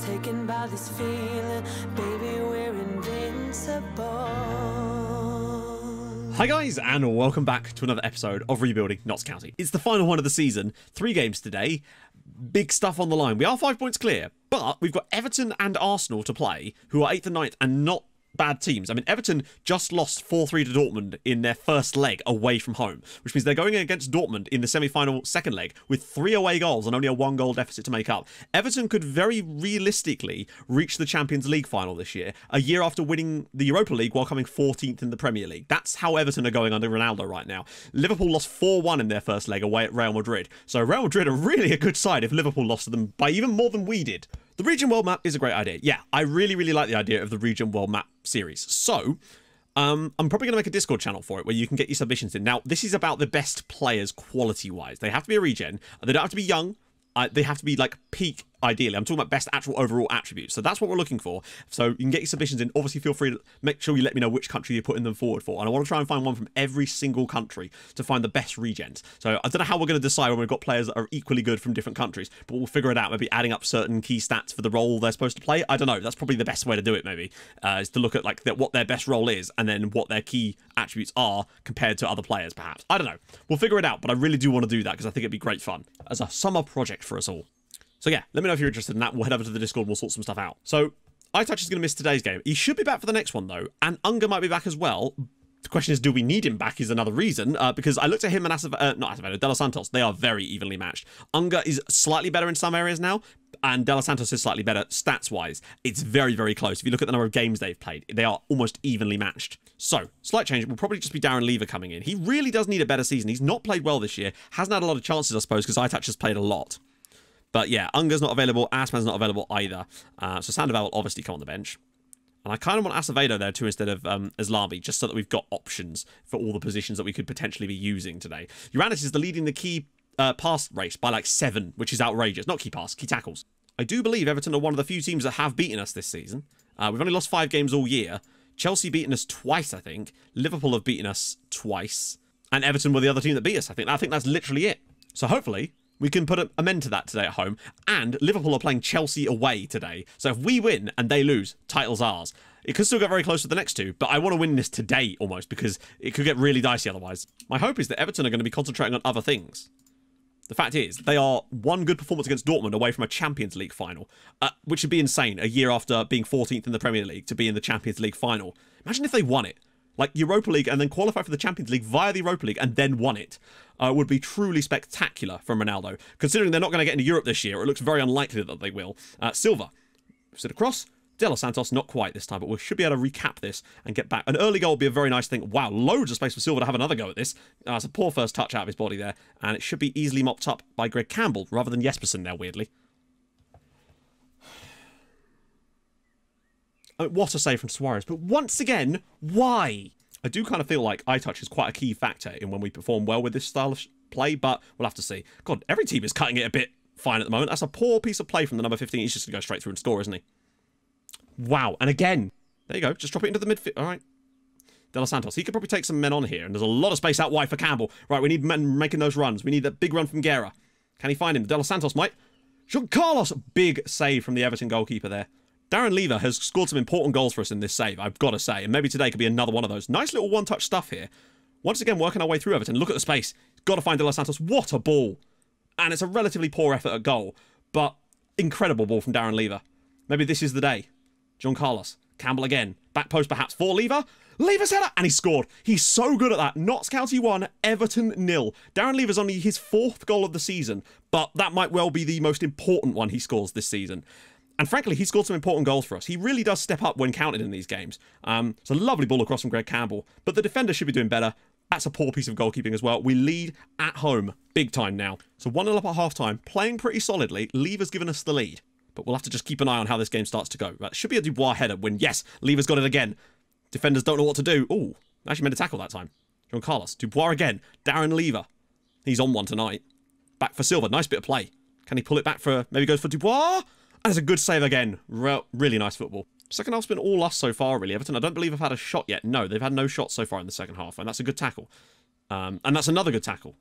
taken by this feeling, baby, we're invincible. Hi guys, and welcome back to another episode of Rebuilding Notts County. It's the final one of the season, 3 games today, big stuff on the line. We are 5 points clear, but we've got Everton and Arsenal to play, who are 8th and 9th, and not bad teams. I mean, Everton just lost 4-3 to Dortmund in their first leg away from home, which means they're going against Dortmund in the semi-final second leg with 3 away goals and only a 1 goal deficit to make up. Everton could very realistically reach the Champions League final this year, a year after winning the Europa League while coming 14th in the Premier League. That's how Everton are going under Ronaldo right now. Liverpool lost 4-1 in their first leg away at Real Madrid, so Real Madrid are really a good side if Liverpool lost to them by even more than we did. The region world map is a great idea. Yeah, I really like the idea of the region world map series. So, I'm probably going to make a Discord channel for it where you can get your submissions in. Now, this is about the best players quality-wise. They have to be a regen. They don't have to be young. They have to be like peak, ideally. I'm talking about best actual overall attributes. So that's what we're looking for. So you can get your submissions in. Obviously, feel free to make sure you let me know which country you're putting them forward for. And I want to try and find one from every single country to find the best regens. So I don't know how we're going to decide when we've got players that are equally good from different countries, but we'll figure it out. Maybe adding up certain key stats for the role they're supposed to play. I don't know. That's probably the best way to do it, maybe, is to look at like what their best role is and then what their key attributes are compared to other players, perhaps. I don't know. We'll figure it out, but I really do want to do that because I think it'd be great fun as a summer project for us all. So yeah, let me know if you're interested in that. We'll head over to the Discord and we'll sort some stuff out. So, iTouch is going to miss today's game. He should be back for the next one, though. And Unger might be back as well. The question is, do we need him back is another reason. Because I looked at him and De Los Santos. They are very evenly matched. Unger is slightly better in some areas now. And De Los Santos is slightly better stats-wise. It's very close. If you look at the number of games they've played, they are almost evenly matched. So, slight change. It will probably just be Darren Lever coming in. He really does need a better season. He's not played well this year. Hasn't had a lot of chances, I suppose, because iTouch has played a lot. But yeah, Unger's not available. Assman's not available either. So Sandoval will obviously come on the bench. And I kind of want Acevedo there too instead of Islami, just so that we've got options for all the positions that we could potentially be using today. Uranus is leading the key pass race by like 7, which is outrageous. Not key pass, key tackles. I do believe Everton are one of the few teams that have beaten us this season. We've only lost 5 games all year. Chelsea beaten us twice, I think. Liverpool have beaten us twice. And Everton were the other team that beat us, I think. I think that's literally it. So hopefully we can put an amend to that today at home. And Liverpool are playing Chelsea away today. So if we win and they lose, title's ours. It could still get very close to the next 2, but I want to win this today almost because it could get really dicey otherwise. My hope is that Everton are going to be concentrating on other things. The fact is, they are 1 good performance against Dortmund away from a Champions League final, which would be insane a year after being 14th in the Premier League to be in the Champions League final. Imagine if they won it. Like Europa League and then qualify for the Champions League via the Europa League and then won it. Would be truly spectacular from Ronaldo. Considering they're not going to get into Europe this year, it looks very unlikely that they will. Silva, sit across. De Los Santos, not quite this time, but we should be able to recap this and get back. An early goal would be a very nice thing. Wow, loads of space for Silva to have another go at this. It's a poor first touch out of his body there, and it should be easily mopped up by Greg Campbell rather than Jespersen there, weirdly. What a save from Suarez, but once again, why? I do kind of feel like iTouch is quite a key factor in when we perform well with this style of play, but we'll have to see. God, every team is cutting it a bit fine at the moment. That's a poor piece of play from the number 15. He's just going to go straight through and score, isn't he? Wow, and again, there you go. Just drop it into the midfield. All right. De Los Santos. He could probably take some men on here, and there's a lot of space out wide for Campbell. Right, we need men making those runs. We need that big run from Guerra. Can he find him? De Los Santos might. Jean Carlos, big save from the Everton goalkeeper there. Darren Lever has scored some important goals for us in this save, I've got to say, and maybe today could be another one of those. Nice little one-touch stuff here. Once again, working our way through Everton. Look at the space. Got to find De Los Santos. What a ball. And it's a relatively poor effort at goal, but incredible ball from Darren Lever. Maybe this is the day. Jean Carlos. Campbell again. Back post perhaps for Lever. Lever's header! And he scored. He's so good at that. Notts County 1, Everton 0. Darren Lever's only his 4th goal of the season, but that might well be the most important one he scores this season. And frankly, he scored some important goals for us. He really does step up when counted in these games. It's a lovely ball across from Greg Campbell, but the defender should be doing better. That's a poor piece of goalkeeping as well. We lead at home big time now. So 1-0 up at half-time, playing pretty solidly. Lever's given us the lead, but we'll have to just keep an eye on how this game starts to go. Right, should be a Dubois header when, yes, Lever's got it again. Defenders don't know what to do. Ooh, actually made a tackle that time. Jean Carlos. Dubois again. Darren Lever. He's on one tonight. Back for Silva. Nice bit of play. Can he pull it back for... Maybe goes for Dubois? And it's a good save again. Really nice football. Second half's been all us so far, really. Everton, I don't believe have had a shot yet. No, they've had no shots so far in the second half. And that's a good tackle. And that's another good tackle.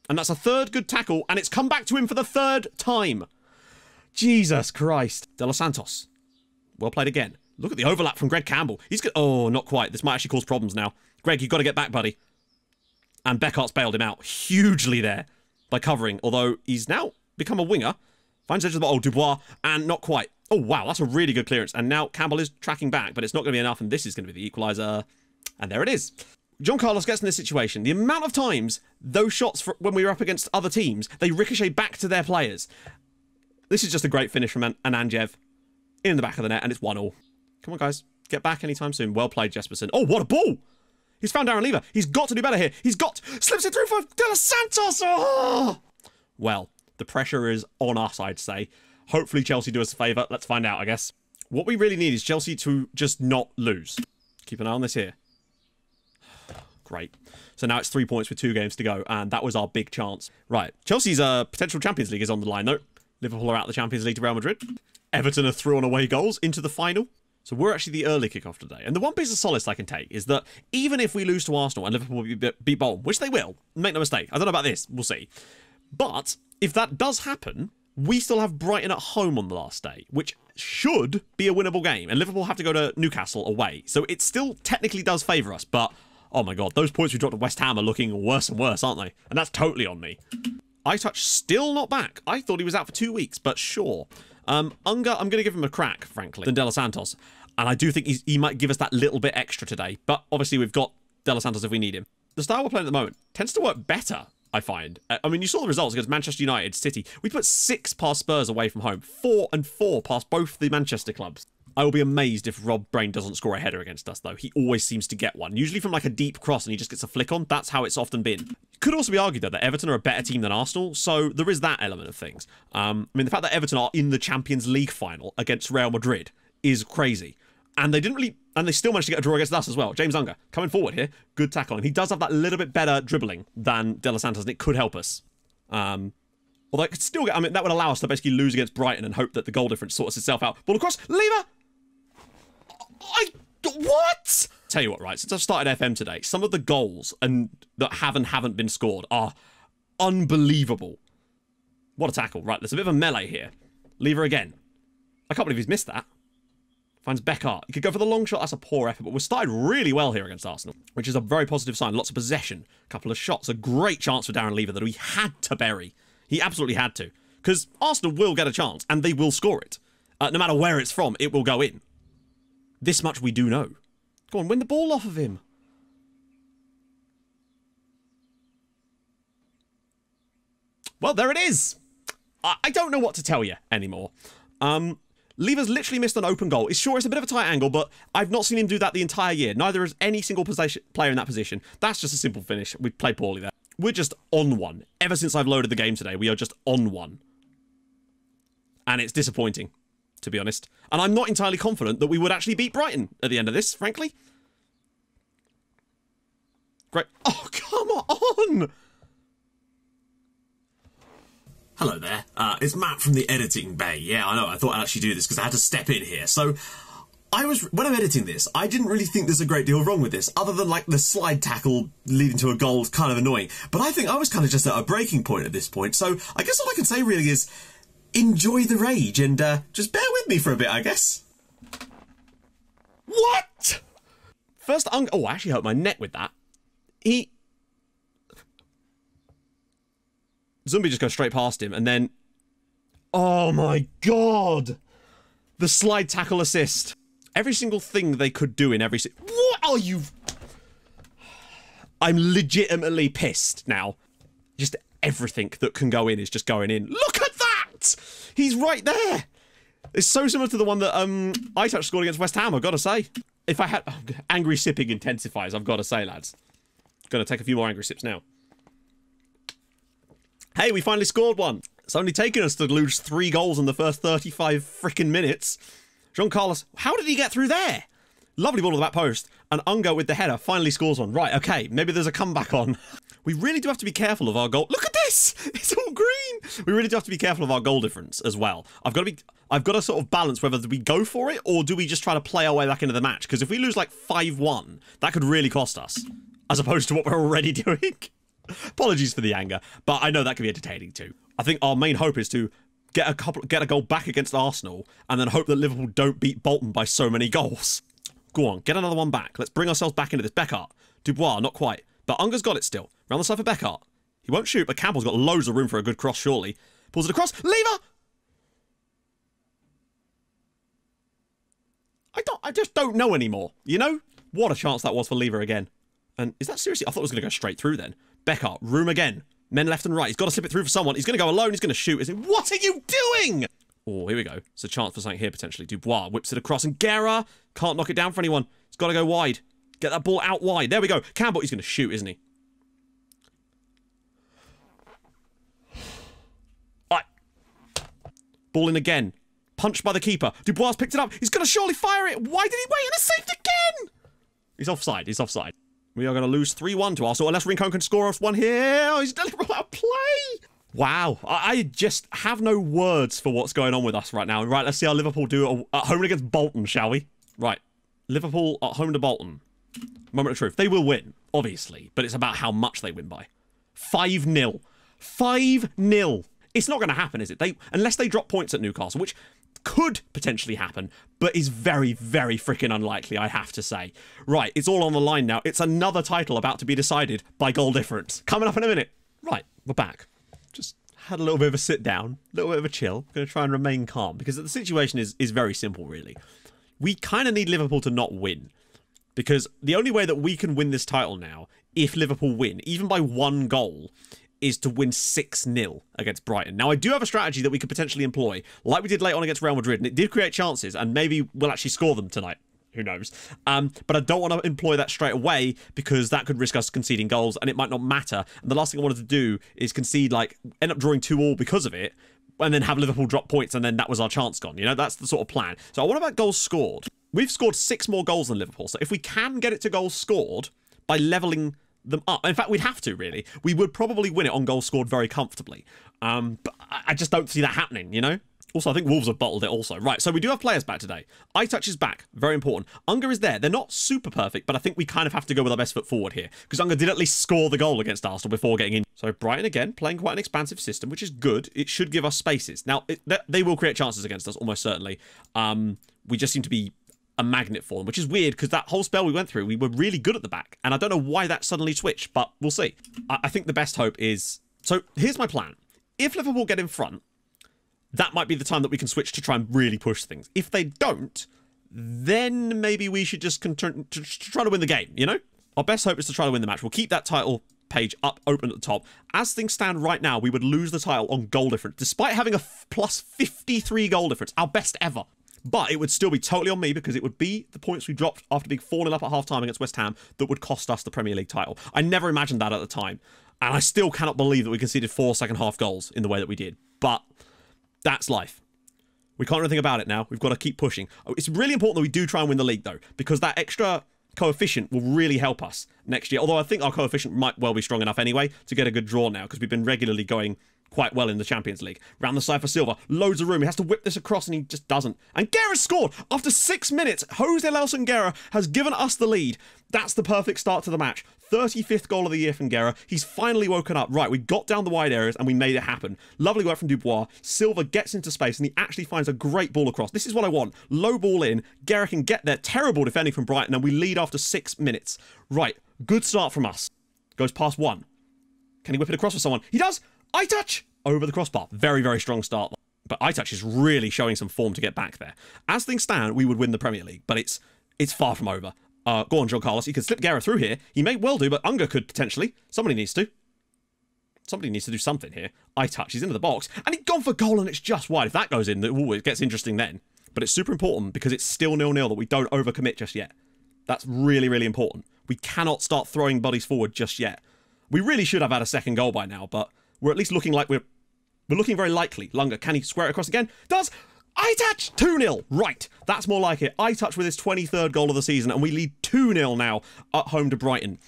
And that's a third good tackle. And it's come back to him for the 3rd time. Jesus Christ. De Los Santos. Well played again. Look at the overlap from Greg Campbell. He's good. Oh, not quite. This might actually cause problems now. Greg, you've got to get back, buddy. And Beckhart's bailed him out hugely there by covering, although he's now become a winger. Finds edge of the ball. Oh, Dubois, and not quite. Oh, wow, that's a really good clearance. And now Campbell is tracking back, but it's not going to be enough, and this is going to be the equaliser. And there it is. John Carlos gets in this situation. The amount of times those shots, when we were up against other teams, they ricochet back to their players. This is just a great finish from Ananjev in the back of the net, and it's 1-1. Come on, guys. Get back anytime soon. Well played, Jesperson. Oh, what a ball! He's found Darren Lever. He's got to do better here. He's got... Slips it through for De Los Santos! Oh! Well, the pressure is on us, I'd say. Hopefully Chelsea do us a favour. Let's find out, I guess. What we really need is Chelsea to just not lose. Keep an eye on this here. Great. So now it's 3 points with 2 games to go, and that was our big chance. Right. Chelsea's potential Champions League is on the line, though. Liverpool are out of the Champions League to Real Madrid. Everton are through on away goals into the final. So we're actually the early kickoff today. And the one piece of solace I can take is that even if we lose to Arsenal and Liverpool beat Bolton, which they will, make no mistake. I don't know about this. We'll see. But if that does happen, we still have Brighton at home on the last day, which should be a winnable game. And Liverpool have to go to Newcastle away. So it still technically does favour us. But, oh my God, those points we dropped at West Ham are looking worse and worse, aren't they? And that's totally on me. iTouch still not back. I thought he was out for 2 weeks, but sure. Unger, I'm going to give him a crack, frankly, than De Los Santos. And I do think he might give us that little bit extra today. But obviously we've got De Los Santos if we need him. The style we're playing at the moment tends to work better, I find. I mean, you saw the results against Manchester United, City. We put 6 past Spurs away from home. 4 and 4 past both the Manchester clubs. I will be amazed if Rob Brain doesn't score a header against us, though. He always seems to get one. Usually from like a deep cross and he just gets a flick on. That's how it's often been. Could also be argued, though, that Everton are a better team than Arsenal, so there is that element of things. I mean, the fact that Everton are in the Champions League final against Real Madrid is crazy. And they didn't really... And they still managed to get a draw against us as well. James Unger, coming forward here. Good tackle. And he does have that little bit better dribbling than De Los Santos, and it could help us. Although it could still get... I mean, that would allow us to basically lose against Brighton and hope that the goal difference sorts itself out. Ball across. Lever! What? Tell you what, right? Since I've started FM today, some of the goals that have and haven't been scored are unbelievable. What a tackle. Right, there's a bit of a melee here. Lever again. I can't believe he's missed that. Finds Beckart. He could go for the long shot. That's a poor effort, but we started really well here against Arsenal, which is a very positive sign. Lots of possession, a couple of shots, a great chance for Darren Lever that he had to bury. He absolutely had to, because Arsenal will get a chance, and they will score it. No matter where it's from, it will go in. This much we do know. Go on, win the ball off of him. Well, there it is. I don't know what to tell you anymore. Lever's literally missed an open goal. It's sure it's a bit of a tight angle, but I've not seen him do that the entire year. Neither has any single player in that position. That's just a simple finish. We played poorly there. We're just on one. Ever since I've loaded the game today, we are just on one. And it's disappointing, to be honest. And I'm not entirely confident that we would actually beat Brighton at the end of this, frankly. Great. Oh, come on! Hello there, it's Matt from the editing bay. Yeah, I know, I thought I'd actually do this because I had to step in here. So, when I'm editing this, I didn't really think there's a great deal wrong with this, other than like the slide tackle leading to a goal is kind of annoying. But I think I was kind of just at a breaking point at this point, so I guess all I can say really is enjoy the rage and just bear with me for a bit, I guess. What? First, oh, I actually hurt my neck with that. Zumbi just goes straight past him, and then... Oh my God! The slide tackle assist. Every single thing they could do in every... What are you... I'm legitimately pissed now. Just everything that can go in is just going in. Look at that! He's right there! It's so similar to the one that iTouch scored against West Ham, I've got to say. If I had... Oh, angry sipping intensifies, I've got to say, lads. Gonna take a few more angry sips now. Hey, we finally scored one. It's only taken us to lose 3 goals in the first 35 freaking minutes. Jean Carlos, how did he get through there? Lovely ball to the back post. And Unger with the header finally scores one. Right, okay, maybe there's a comeback on. We really do have to be careful of our goal. Look at this! It's all green! We really do have to be careful of our goal difference as well. I've got to sort of balance whether we go for it or do we just try to play our way back into the match. Because if we lose like 5-1, that could really cost us. As opposed to what we're already doing. Apologies for the anger, but I know that can be entertaining too. I think our main hope is to get a goal back against Arsenal, and then hope that Liverpool don't beat Bolton by so many goals. Go on, get another one back. Let's bring ourselves back into this. Beckhardt. Dubois, not quite. But Ungar's got it still. Round the side for Beckhardt. He won't shoot, but Campbell's got loads of room for a good cross, surely. Pulls it across. Lever! I just don't know anymore, you know? What a chance that was for Lever again. And is that seriously? I thought it was going to go straight through then. Beckhardt, room again. Men left and right. He's got to slip it through for someone. He's going to go alone. He's going to shoot. Is it? What are you doing? Oh, here we go. It's a chance for something here, potentially. Dubois whips it across, and Guerra can't knock it down for anyone. He's got to go wide. Get that ball out wide. There we go. Campbell, he's going to shoot, isn't he? Right. Ball in again. Punched by the keeper. Dubois picked it up. He's going to surely fire it. Why did he wait? And it's saved again. He's offside. He's offside. We are going to lose 3-1 to Arsenal unless Rincon can score us one here. Oh, he's done it out of play. Wow. I just have no words for what's going on with us right now. Right, let's see how Liverpool do at home against Bolton, shall we? Right. Liverpool at home to Bolton. Moment of truth. They will win, obviously, but it's about how much they win by. 5-0. 5-0. It's not going to happen, is it? Unless they drop points at Newcastle, which could potentially happen, but is very, very freaking unlikely, I have to say. Right, it's all on the line now. It's another title about to be decided by goal difference. Coming up in a minute. Right, we're back. Just had a little bit of a sit down, a little bit of a chill. Going to try and remain calm, because the situation is very simple, really. We kind of need Liverpool to not win, because the only way that we can win this title now, if Liverpool win, even by 1 goal, is to win 6-0 against Brighton. Now, I do have a strategy that we could potentially employ, like we did late on against Real Madrid, and it did create chances, and maybe we'll actually score them tonight. Who knows? But I don't want to employ that straight away, because that could risk us conceding goals, and it might not matter. And the last thing I wanted to do is concede, like, end up drawing 2-2 because of it, and then have Liverpool drop points, and then that was our chance gone. You know, that's the sort of plan. So what about goals scored? We've scored 6 more goals than Liverpool, so if we can get it to goals scored by levelling them up. In fact, we'd have to, really. We would probably win it on goals scored very comfortably. But I just don't see that happening, you know? Also, I think Wolves have bottled it also. Right, so we do have players back today. iTouch is back. Very important. Ungar is there. They're not super perfect, but I think we kind of have to go with our best foot forward here, because Ungar did at least score the goal against Arsenal before getting in. So Brighton, again, playing quite an expansive system, which is good. It should give us spaces. Now, they will create chances against us, almost certainly. We just seem to be a magnet for them, which is weird, because that whole spell we went through, we were really good at the back, and I don't know why that suddenly switched, but we'll see. I think the best hope is... So here's my plan. If Liverpool get in front, that might be the time that we can switch to try and really push things. If they don't, then maybe we should just try to win the game, you know? Our best hope is to try to win the match. We'll keep that title page up, open at the top. As things stand right now, we would lose the title on goal difference, despite having a plus 53 goal difference, our best ever. But it would still be totally on me, because it would be the points we dropped after being 4-0 up at half-time against West Ham that would cost us the Premier League title. I never imagined that at the time. And I still cannot believe that we conceded 4 second-half goals in the way that we did. But that's life. We can't do anything about it now. We've got to keep pushing. It's really important that we do try and win the league, though, because that extra coefficient will really help us next year. Although I think our coefficient might well be strong enough anyway to get a good draw now, because we've been regularly going quite well in the Champions League. Round the side for Silva. Loads of room. He has to whip this across, and he just doesn't. And Guerra scored! After 6 minutes, Jose Nelson Guerra has given us the lead. That's the perfect start to the match. 35th goal of the year from Guerra. He's finally woken up. Right, we got down the wide areas, and we made it happen. Lovely work from Dubois. Silva gets into space, and he actually finds a great ball across. This is what I want. Low ball in. Guerra can get there. Terrible defending from Brighton, and we lead after 6 minutes. Right, good start from us. Goes past 1. Can he whip it across for someone? He does! iTouch! Over the crossbar. Very, very strong start. But iTouch is really showing some form to get back there. As things stand, we would win the Premier League, but it's far from over. Go on, John Carlos. He could slip Guerra through here. He may well do, but Ungar could potentially. Somebody needs to. Somebody needs to do something here. iTouch. He's into the box. And he's gone for goal, and it's just wide. If that goes in, it gets interesting then. But it's super important, because it's still 0-0 that we don't overcommit just yet. That's really, really important. We cannot start throwing bodies forward just yet. We really should have had a second goal by now, but we're at least looking like we're looking very likely. Lunga, can he square it across again? Does! iTouch! 2-0. Right, that's more like it. iTouch with his 23rd goal of the season, and we lead 2-0 now at home to Brighton.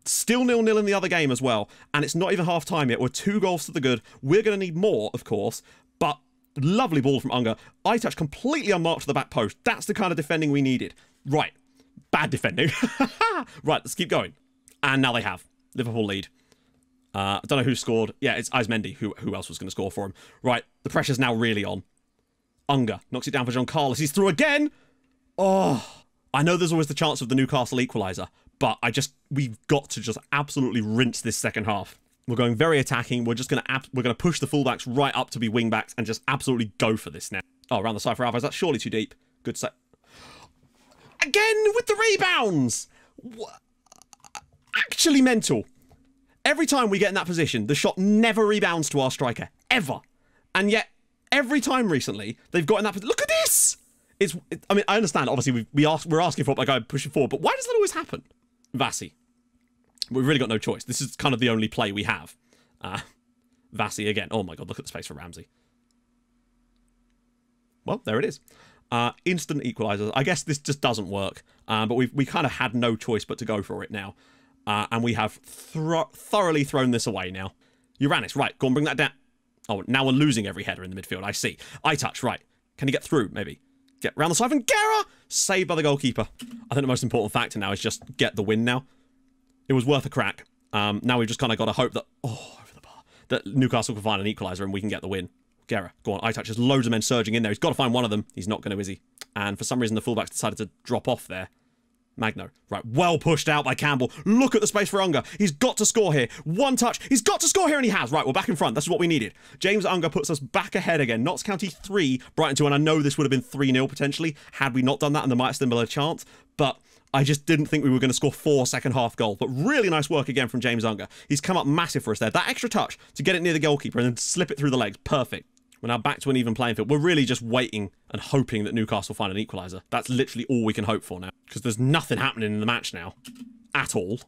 Still 0-0 in the other game as well, and it's not even half-time yet. We're 2 goals to the good. We're going to need more, of course, but lovely ball from Ungar. iTouch completely unmarked to the back post. That's the kind of defending we needed. Right, bad defending. Right, let's keep going. And now they have. Liverpool lead. I don't know who scored. Yeah, it's Ismendi. Who else was going to score for him? Right, the pressure's now really on. Unger knocks it down for John Carlos. He's through again. Oh, I know there's always the chance of the Newcastle equaliser, but we've got to just absolutely rinse this second half. We're going very attacking. We're gonna push the fullbacks right up to be wing backs and just absolutely go for this now. Oh, around the side for Alvarez. That's surely too deep. Good set. Again with the rebounds. Actually mental. Every time we get in that position, the shot never rebounds to our striker ever, and yet every time recently they've got in that position. Look at this. I mean, I understand. Obviously, we're asking for it by going pushing forward, but why does that always happen? Vassi. We've really got no choice. This is kind of the only play we have. Vassi again. Oh my god, look at the space for Ramsey. Well, there it is. Instant equaliser. I guess this just doesn't work. But we kind of had no choice but to go for it now. And we have thoroughly thrown this away now. Uranus, right. Go on, bring that down. Oh, now we're losing every header in the midfield. I see. Eye touch, right. Can he get through, maybe? Get round the side and Guerra! Saved by the goalkeeper. I think the most important factor now is just get the win now. It was worth a crack. Now we've just kind of got to hope that, over the bar, that Newcastle can find an equaliser and we can get the win. Guerra, go on, eye touch. There's loads of men surging in there. He's got to find one of them. He's not going to, is he? And for some reason, the fullbacks decided to drop off there. Magno, right, well pushed out by Campbell. Look at the space for Unger. He's got to score here. One touch. He's got to score here, and he has. Right, we're back in front. That's what we needed. James Unger puts us back ahead again. Notts County 3, Brighton 2, and I know this would have been 3-0 potentially had we not done that, and there might still be a chance, but I just didn't think we were going to score 4 second-half goals. But really nice work again from James Unger. He's come up massive for us there. That extra touch to get it near the goalkeeper and then slip it through the legs. Perfect. We're now back to an even playing field. We're really just waiting and hoping that Newcastle find an equaliser. That's literally all we can hope for now. Because there's nothing happening in the match now. At all.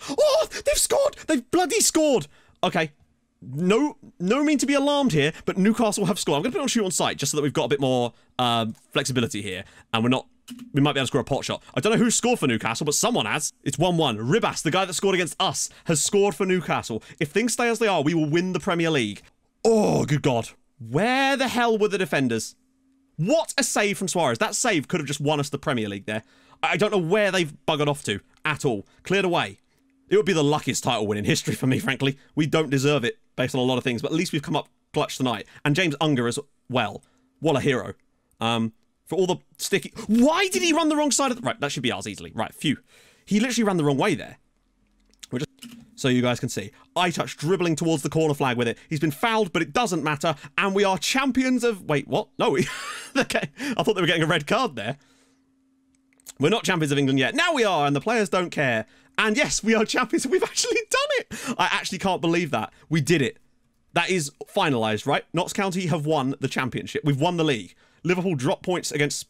Oh, they've scored! They've bloody scored! Okay. No mean to be alarmed here, but Newcastle have scored. I'm going to put it on shoot on sight just so that we've got a bit more flexibility here. And we might be able to score a pot shot. I don't know who scored for Newcastle, but someone has. It's 1-1. Ribas, the guy that scored against us, has scored for Newcastle. If things stay as they are, we will win the Premier League. Oh, good God. Where the hell were the defenders? What a save from Suarez. That save could have just won us the Premier League there. I don't know where they've buggered off to at all. Cleared away. It would be the luckiest title win in history for me, frankly. We don't deserve it based on a lot of things, but at least we've come up clutch tonight. And James Unger as well. What a hero. For all the sticky... Why did he run the wrong side of the... Right, that should be ours easily. Right, phew. He literally ran the wrong way there. We're just... So you guys can see. Eye touch dribbling towards the corner flag with it. He's been fouled, but it doesn't matter. And we are champions of... Wait, what? No, okay. I thought they were getting a red card there. We're not champions of England yet. Now we are, and the players don't care. And yes, we are champions. We've actually done it. I actually can't believe that. We did it. That is finalised, right? Notts County have won the championship. We've won the league. Liverpool dropped points against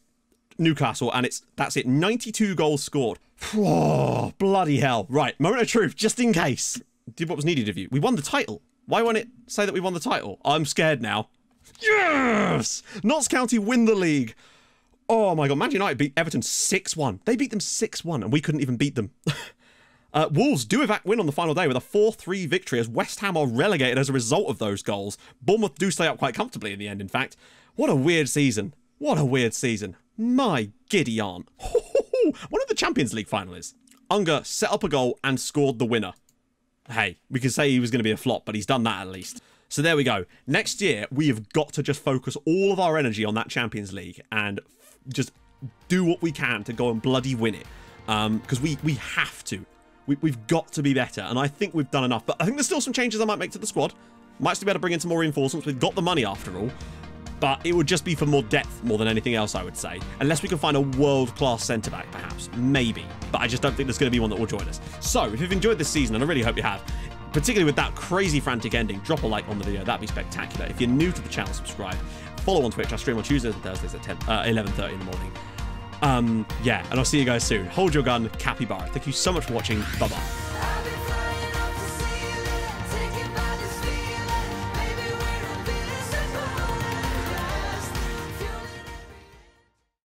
Newcastle, and that's it. 92 goals scored. Oh, bloody hell. Right, moment of truth, just in case. Did what was needed of you. We won the title. Why won't it say that we won the title? I'm scared now. Yes! Notts County win the league. Oh my god, Man United beat Everton 6-1. They beat them 6-1, and we couldn't even beat them. Wolves do in fact win on the final day with a 4-3 victory as West Ham are relegated as a result of those goals. Bournemouth do stay up quite comfortably in the end, in fact. What a weird season. What a weird season. My giddy aunt. One of the Champions League finalists. Unger set up a goal and scored the winner. Hey, we could say he was going to be a flop, but he's done that at least. So there we go. Next year, we have got to just focus all of our energy on that Champions League and just do what we can to go and bloody win it. Because we have to. We've got to be better, and I think we've done enough. But I think there's still some changes I might make to the squad. Might still be able to bring in some more reinforcements. We've got the money after all. But it would just be for more depth more than anything else, I would say. Unless we can find a world-class centre-back, perhaps. Maybe. But I just don't think there's going to be one that will join us. So, if you've enjoyed this season, and I really hope you have, particularly with that crazy frantic ending, drop a like on the video. That'd be spectacular. If you're new to the channel, subscribe. Follow on Twitch. I stream on Tuesdays and Thursdays at 11:30 in the morning. Yeah, and I'll see you guys soon. Hold your gun, capybara. Thank you so much for watching. Bye-bye.